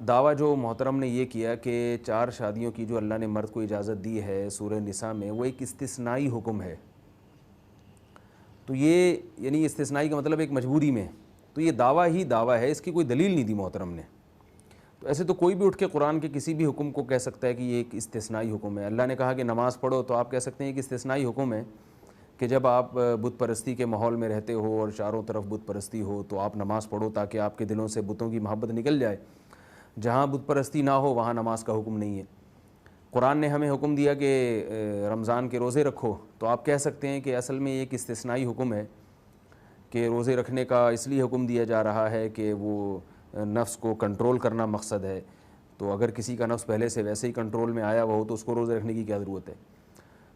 دعویٰ جو محترم نے یہ کیا کہ 4 شادیوں کی جو اللہ نے مرد کو اجازت دی ہے سورہ نساء میں وہ ایک استثنائی حکم ہے، تو یہ یعنی استثنائی کا مطلب ایک مجبوری میں، تو یہ دعویٰ ہی دعویٰ ہے، اس کی کوئی دلیل نہیں دی محترم نے۔ تو ایسے تو کوئی بھی اٹھ کے قرآن کے کسی بھی حکم کو کہہ سکتا ہے کہ یہ ایک استثنائی حکم ہے۔ اللہ نے کہا کہ نماز پڑھو تو آپ کہہ سکتے ہیں کہ استثنائی حکم ہے کہ جب آپ بت پرستی کے ماحول میں رہتے ہو اور چاروں طرف بت پرستی ہو تو آپ نماز پڑھو تاکہ آپ کے دلوں سے بتوں کی محبت نکل جائے۔ جہاں بت پرستی نہ ہو وہاں نماز کا حکم نہیں ہے۔ قرآن نے ہمیں حکم دیا کہ رمضان کے روزے رکھو، تو آپ کہہ سکتے ہیں کہ اصل میں ایک استثنائی حکم ہے کہ روزے رکھنے کا اس لیے حکم دیا جا رہا ہے کہ وہ نفس کو کنٹرول کرنا مقصد ہے، تو اگر کسی کا نفس پہلے سے ویسے ہی کنٹرول میں آیا ہوا ہو تو اس کو روزے رکھنے کی کیا ضرورت ہے۔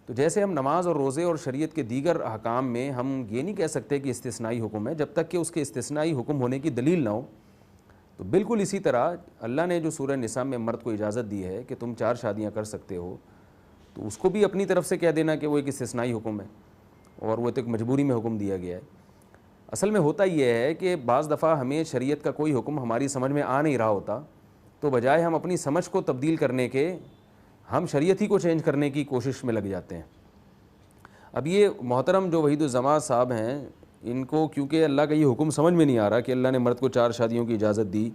تو جیسے ہم نماز اور روزے اور شریعت کے دیگر احکام میں ہم یہ نہیں کہہ سکتے کہ استثنائی حکم ہے جب تک کہ اس کے استثنائی حکم ہونے کی دلیل نہ ہو، تو بالکل اسی طرح اللہ نے جو سورہ نساء میں مرد کو اجازت دی ہے کہ تم 4 شادیاں کر سکتے ہو، تو اس کو بھی اپنی طرف سے کہہ دینا کہ وہ ایک استثنائی حکم ہے اور وہ ایک مجبوری میں حکم دیا گیا ہے۔ اصل میں ہوتا یہ ہے کہ بعض دفعہ ہمیں شریعت کا کوئی حکم ہماری سمجھ میں آ نہیں رہا ہوتا، تو بجائے ہم اپنی سمجھ کو تبدیل کرنے کے ہم شریعت ہی کو چینج کرنے کی کوشش میں لگ جاتے ہیں۔ اب یہ محترم جو وحید الزماں صاحب ہیں، ان کو کیونکہ اللہ کا یہ حکم سمجھ میں نہیں آ رہا کہ اللہ نے مرد کو 4 شادیوں کی اجازت دی،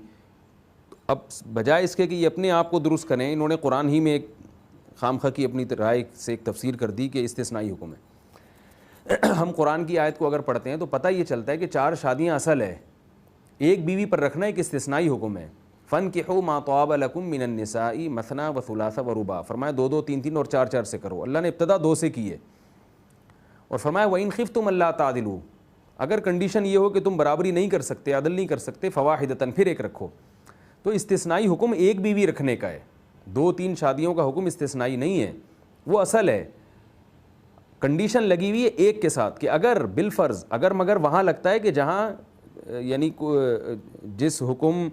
اب بجائے اس کے کہ یہ اپنے آپ کو درست کریں، انہوں نے قرآن ہی میں ایک خام خواہ کی اپنی رائے سے ایک تفسیر کر دی کہ استثنائی حکم ہے۔ ہم قرآن کی آیت کو اگر پڑھتے ہیں تو پتہ یہ چلتا ہے کہ 4 شادیاں اصل ہے، ایک بیوی پر رکھنا ایک استثنائی حکم ہے۔ فَانْكِحُوا مَا طَابَ لَكُم مِّنَ النِّسَاءِ مَثْنَىٰ وَثُلَاثَ وَرُبَاعَ، فرمایا 2 3 3 اور 4 4 سے کرو۔ اللہ نے ابتدا 2 سے کی ہے اور فرمایا وَإِنْ خِفْتُمْ أَلَّا تَعْدِلُوا، اگر کنڈیشن یہ ہو کہ تم برابری نہیں کر سکتے، عدل نہیں کر سکتے، فواحدۃ، پھر ایک رکھو۔ تو استثنائی حکم ایک بیوی رکھنے کا ہے، 2 3 شادیوں کا حکم استثنائی نہیں ہے، وہ اصل ہے۔ کنڈیشن لگی ہوئی ہے ایک کے ساتھ کہ اگر بالفرض اگر مگر وہاں لگتا ہے کہ جہاں یعنی جس حکم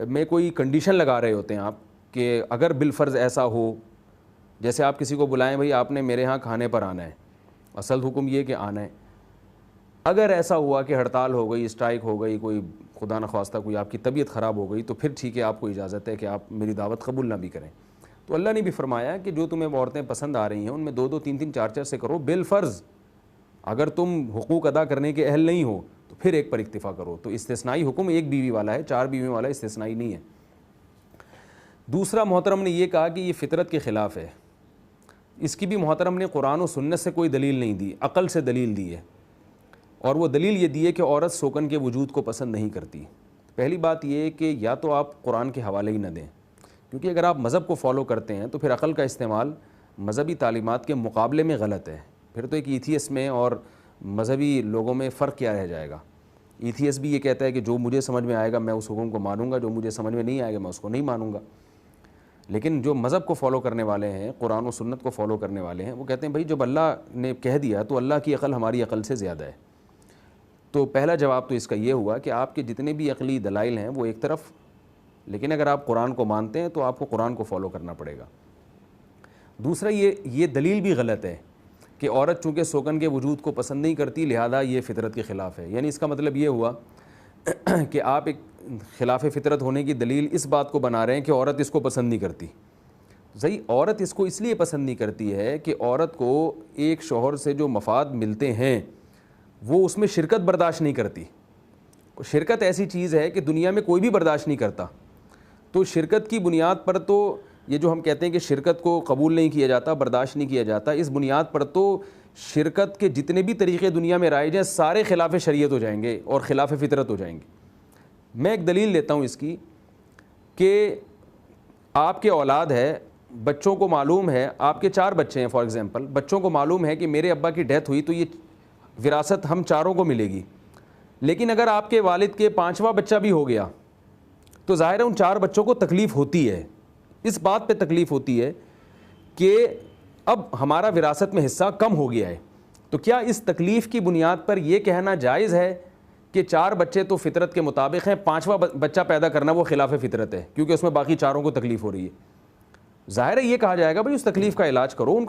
میں کوئی کنڈیشن لگا رہے ہوتے ہیں آپ کہ اگر بالفرض ایسا ہو، جیسے آپ کسی کو بلائیں بھائی آپ نے میرے ہاں کھانے پر آنا ہے، اصل حکم یہ کہ آنا ہے، اگر ایسا ہوا کہ ہڑتال ہو گئی، اسٹرائک ہو گئی، کوئی خدا نخواستہ کوئی آپ کی طبیعت خراب ہو گئی، تو پھر ٹھیک ہے، آپ کو اجازت ہے کہ آپ میری دعوت قبول نہ بھی کریں۔ تو اللہ نے بھی فرمایا کہ جو تمہیں عورتیں پسند آ رہی ہیں ان میں 2 2 3 3 4 4 سے کرو، بالفرض اگر تم حقوق ادا کرنے کے اہل نہیں ہو تو پھر ایک پر اکتفا کرو۔ تو استثنائی حکم ایک بیوی والا ہے، 4 بیویوں والا استثنائی نہیں ہے۔ دوسرا محترم نے یہ کہا کہ یہ فطرت کے خلاف ہے، اس کی بھی محترم نے قرآن و سنت سے کوئی دلیل نہیں دی، عقل سے دلیل دی ہے، اور وہ دلیل یہ دی ہے کہ عورت سوکن کے وجود کو پسند نہیں کرتی۔ پہلی بات یہ ہے کہ یا تو آپ قرآن کے حوالے ہی نہ دیں، کیونکہ اگر آپ مذہب کو فالو کرتے ہیں تو پھر عقل کا استعمال مذہبی تعلیمات کے مقابلے میں غلط ہے، پھر تو ایک ایتھیس میں اور مذہبی لوگوں میں فرق کیا رہ جائے گا۔ ایتھیس بھی یہ کہتا ہے کہ جو مجھے سمجھ میں آئے گا میں اس حکم کو مانوں گا، جو مجھے سمجھ میں نہیں آئے گا میں اس کو نہیں مانوں گا۔ لیکن جو مذہب کو فالو کرنے والے ہیں، قرآن و سنت کو فالو کرنے والے ہیں، وہ کہتے ہیں بھائی جب اللہ نے کہہ دیا تو اللہ کی عقل ہماری عقل سے زیادہ ہے۔ تو پہلا جواب تو اس کا یہ ہوا کہ آپ کے جتنے بھی عقلی دلائل ہیں وہ ایک طرف، لیکن اگر آپ قرآن کو مانتے ہیں تو آپ کو قرآن کو فالو کرنا پڑے گا۔ دوسرا یہ دلیل بھی غلط ہے کہ عورت چونکہ سوکن کے وجود کو پسند نہیں کرتی لہذا یہ فطرت کے خلاف ہے، یعنی اس کا مطلب یہ ہوا کہ آپ ایک خلاف فطرت ہونے کی دلیل اس بات کو بنا رہے ہیں کہ عورت اس کو پسند نہیں کرتی۔ صحیح، عورت اس کو اس لیے پسند نہیں کرتی ہے کہ عورت کو ایک شوہر سے جو مفاد ملتے ہیں وہ اس میں شرکت برداشت نہیں کرتی۔ شرکت ایسی چیز ہے کہ دنیا میں کوئی بھی برداشت نہیں کرتا، تو شرکت کی بنیاد پر تو یہ جو ہم کہتے ہیں کہ شرکت کو قبول نہیں کیا جاتا، برداشت نہیں کیا جاتا، اس بنیاد پر تو شرکت کے جتنے بھی طریقے دنیا میں رائج ہیں سارے خلاف شریعت ہو جائیں گے اور خلاف فطرت ہو جائیں گے۔ میں ایک دلیل لیتا ہوں اس کی کہ آپ کے اولاد ہے، بچوں کو معلوم ہے، آپ کے 4 بچے ہیں فار ایگزامپل، بچوں کو معلوم ہے کہ میرے ابا کی ڈیتھ ہوئی تو یہ وراثت ہم چاروں کو ملے گی، لیکن اگر آپ کے والد کے 5واں بچہ بھی ہو گیا تو ظاہر ہے ان 4 بچوں کو تکلیف ہوتی ہے، اس بات پہ تکلیف ہوتی ہے کہ اب ہمارا وراثت میں حصہ کم ہو گیا ہے۔ تو کیا اس تکلیف کی بنیاد پر یہ کہنا جائز ہے کہ 4 بچے تو فطرت کے مطابق ہیں، 5واں بچہ پیدا کرنا وہ خلاف فطرت ہے کیونکہ اس میں باقی 4 کو تکلیف ہو رہی ہے؟ ظاہر ہے یہ کہا جائے گا بھائی اس تکلیف کا علاج کرو، ان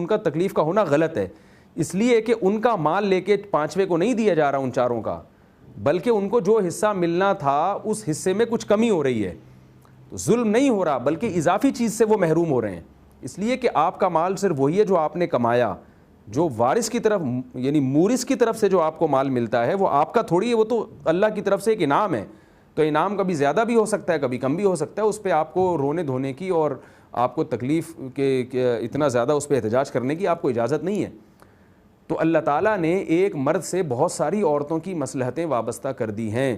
کا تکلیف کا ہونا غلط ہے، اس لیے کہ ان کا مال لے کے 5ویں کو نہیں دیا جا رہا ان 4 کا، بلکہ ان کو جو حصہ ملنا تھا اس حصے میں کچھ کمی ہو رہی ہے۔ تو ظلم نہیں ہو رہا بلکہ اضافی چیز سے وہ محروم ہو رہے ہیں، اس لیے کہ آپ کا مال صرف وہی ہے جو آپ نے کمایا، جو وارث کی طرف یعنی مورث کی طرف سے جو آپ کو مال ملتا ہے وہ آپ کا تھوڑی ہے، وہ تو اللہ کی طرف سے ایک انعام ہے، تو انعام کبھی زیادہ بھی ہو سکتا ہے کبھی کم بھی ہو سکتا ہے، اس پہ آپ کو رونے دھونے کی اور آپ کو تکلیف کے اتنا زیادہ اس پہ احتجاج کرنے کی آپ کو اجازت نہیں ہے۔ تو اللہ تعالیٰ نے ایک مرد سے بہت ساری عورتوں کی مصلحتیں وابستہ کر دی ہیں۔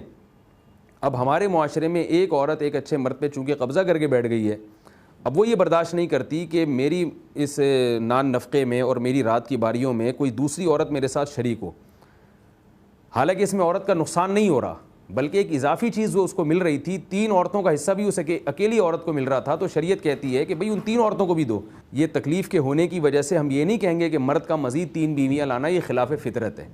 اب ہمارے معاشرے میں ایک عورت ایک اچھے مرد پہ چونکہ قبضہ کر کے بیٹھ گئی ہے، اب وہ یہ برداشت نہیں کرتی کہ میری اس نان نفقے میں اور میری رات کی باریوں میں کوئی دوسری عورت میرے ساتھ شریک ہو، حالانکہ اس میں عورت کا نقصان نہیں ہو رہا بلکہ ایک اضافی چیز جو اس کو مل رہی تھی، 3 عورتوں کا حصہ بھی اس اکیلی عورت کو مل رہا تھا، تو شریعت کہتی ہے کہ بھئی ان 3 عورتوں کو بھی دو۔ یہ تکلیف کے ہونے کی وجہ سے ہم یہ نہیں کہیں گے کہ مرد کا مزید 3 بیویاں لانا یہ خلاف فطرت ہے،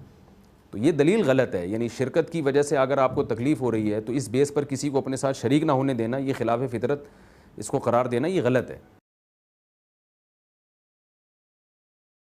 تو یہ دلیل غلط ہے، یعنی شرکت کی وجہ سے اگر آپ کو تکلیف ہو رہی ہے تو اس بیس پر کسی کو اپنے ساتھ شریک نہ ہونے دینا، یہ خلاف فطرت اس کو قرار دینا یہ غلط ہے۔